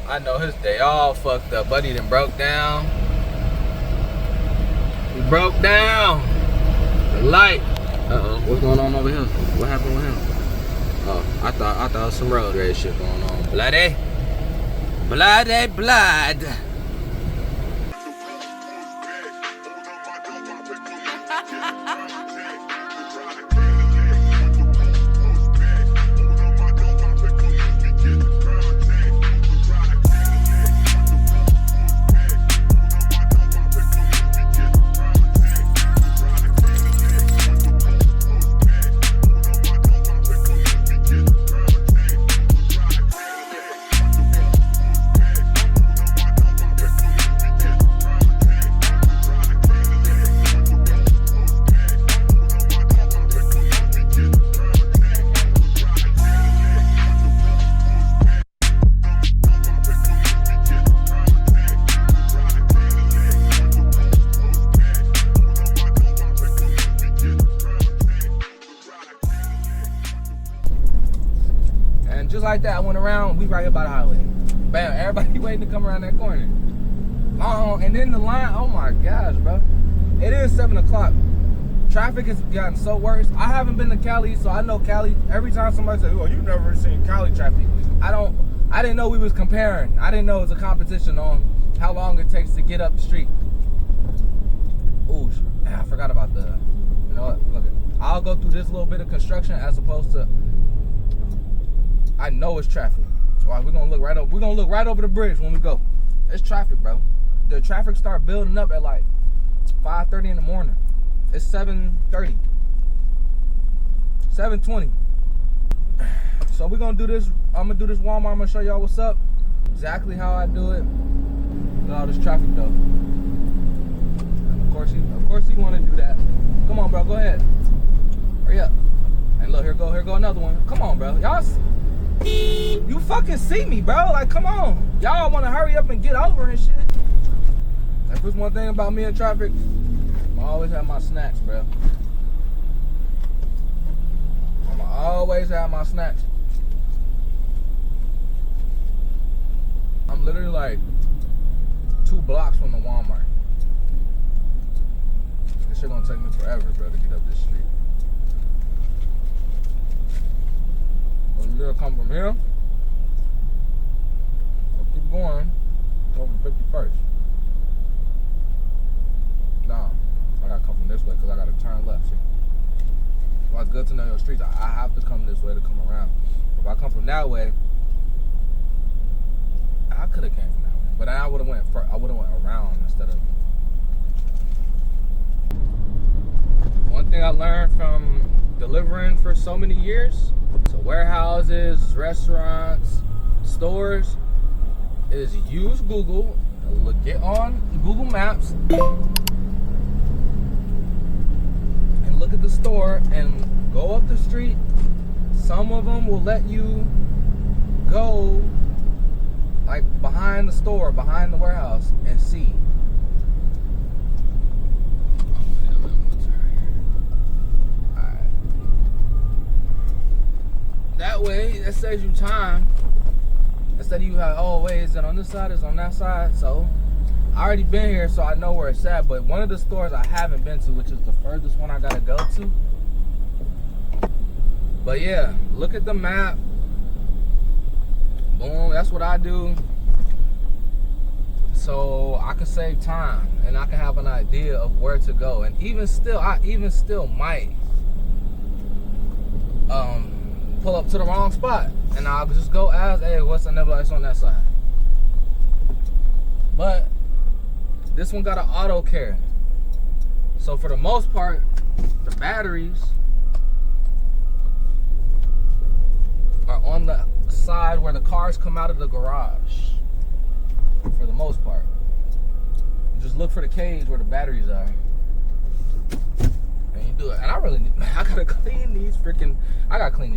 I know his day all fucked up. Buddy done broke down. He broke down. The light. Uh-oh. What's going on over here? What happened with him? Oh, I thought it was some road rage shit going on. Bloody. Blood. Just like that, I went around, we right here by the highway. Bam, everybody waiting to come around that corner. And then the line, oh my gosh, bro. It is 7 o'clock. Traffic has gotten so worse. I haven't been to Cali, so I know Cali. Every time somebody says, oh, you've never seen Cali traffic. I didn't know we was comparing. I didn't know it was a competition on how long it takes to get up the street. Ooh, I forgot about you know what, look, I'll go through this little bit of construction as opposed to, I know it's traffic. Well, we're gonna look right over the bridge when we go. It's traffic, bro. The traffic start building up at like 5:30 in the morning. It's 7:30. 7:20. So we're gonna do this. I'm gonna do this Walmart. I'm gonna show y'all what's up. Exactly how I do it. With all this traffic though. And of course he wanna do that. Come on, bro, go ahead. Hurry up. And look, here go another one. Come on, bro. Y'all, you fucking see me, bro. Like, come on. Y'all want to hurry up and get over and shit. If there's one thing about me in traffic, I always have my snacks, bro. I'm always have my snacks. I'm literally like 2 blocks from the Walmart. This shit gonna take me forever, bro, to get up this street. You're gonna come from here. I'll keep going over 51st. Nah, I gotta come from this way because I gotta turn left. See? Well, it's good to know your streets. I have to come this way to come around. If I come from that way, I could have came from that way, but I would have went around instead of. One thing I learned from delivering for so many years. So warehouses, restaurants, stores, is use Google, get on Google Maps, and look at the store and go up the street. Some of them will let you go like behind the store, behind the warehouse, and see. That way, it saves you time. Instead of you have, oh wait, is it on this side, is it on that side? So, I already been here, so I know where it's at. But one of the stores I haven't been to, which is the furthest one I gotta go to. But yeah, look at the map. Boom, that's what I do. So I can save time and I can have an idea of where to go. And even still, I might pull up to the wrong spot and I'll just go ask, hey, what's the number that's on that side? But this one got an auto carry. So for the most part, the batteries are on the side where the cars come out of the garage. For the most part. You just look for the cage where the batteries are. And you do it. And I gotta clean these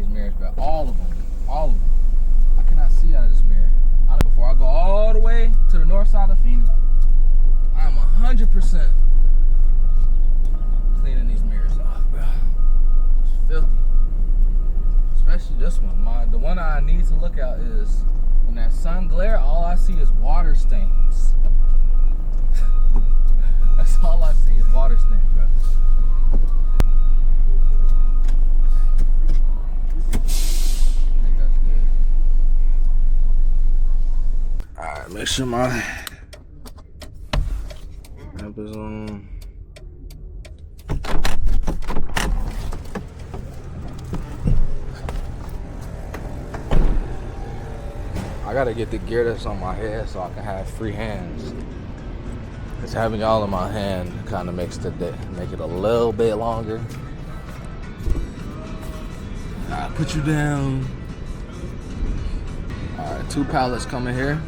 mirrors, bro. All of them. I cannot see out of this mirror. Before I go all the way to the north side of Phoenix, I'm 100% cleaning these mirrors off, bro. It's filthy. Especially this one. The one I need to look at is when that sun glare, all I see see is water stains. That's all I see is water stains, bro. I think that's good. Alright, make sure my app is on. I gotta get the gear that's on my head so I can have free hands. Cause having y'all in my hand kind of makes the day, make it a little bit longer. Alright, put you down. Alright, 2 pallets coming here.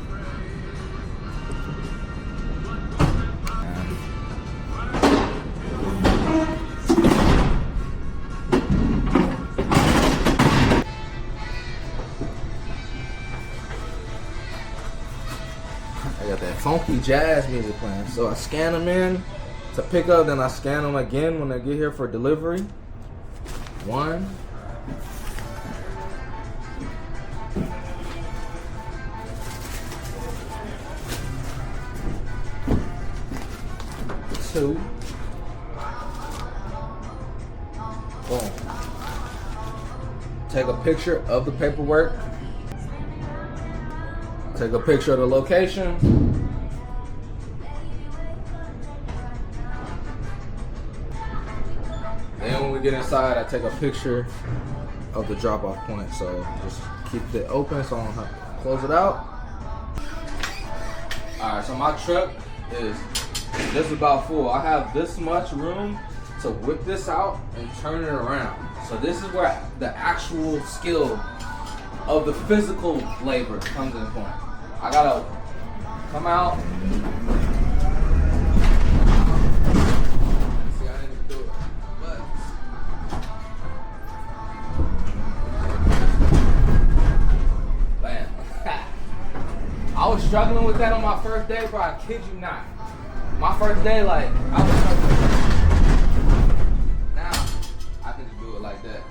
I got that funky jazz music playing. So I scan them in to pick up, then I scan them again when they get here for delivery. 1. 2. Boom. Take a picture of the paperwork. Take a picture of the location. Then when we get inside, I take a picture of the drop-off point. So just keep it open so I don't have to close it out. Alright, so my truck is just about full. I have this much room to whip this out and turn it around. So this is where the actual skill of the physical labor comes in point. I gotta come out. See, I didn't even do it. But bam. I was struggling with that on my first day, bro. I kid you not. My first day, like, I was struggling. Now, I can just do it like that.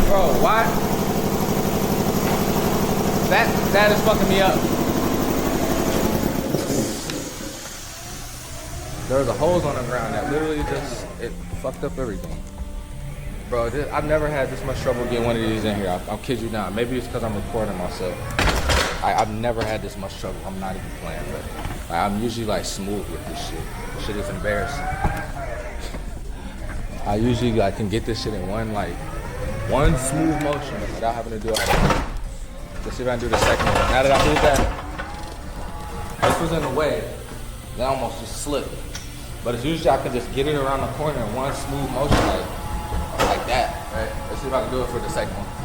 Bro, why? That is fucking me up. There's a hose on the ground that literally just, it fucked up everything. Bro, I've never had this much trouble getting one of these in here. I'll kid you not. Maybe it's because I'm recording myself. I've never had this much trouble. I'm not even playing, but I'm usually like smooth with this shit. This shit is embarrassing. I usually like can get this shit in one smooth motion without having to do it. Let's see if I can do the second one. Now that I moved that, this was in the way. That almost just slipped. But it's usually I can just get it around the corner in one smooth motion like that, right? Let's see if I can do it for the second one.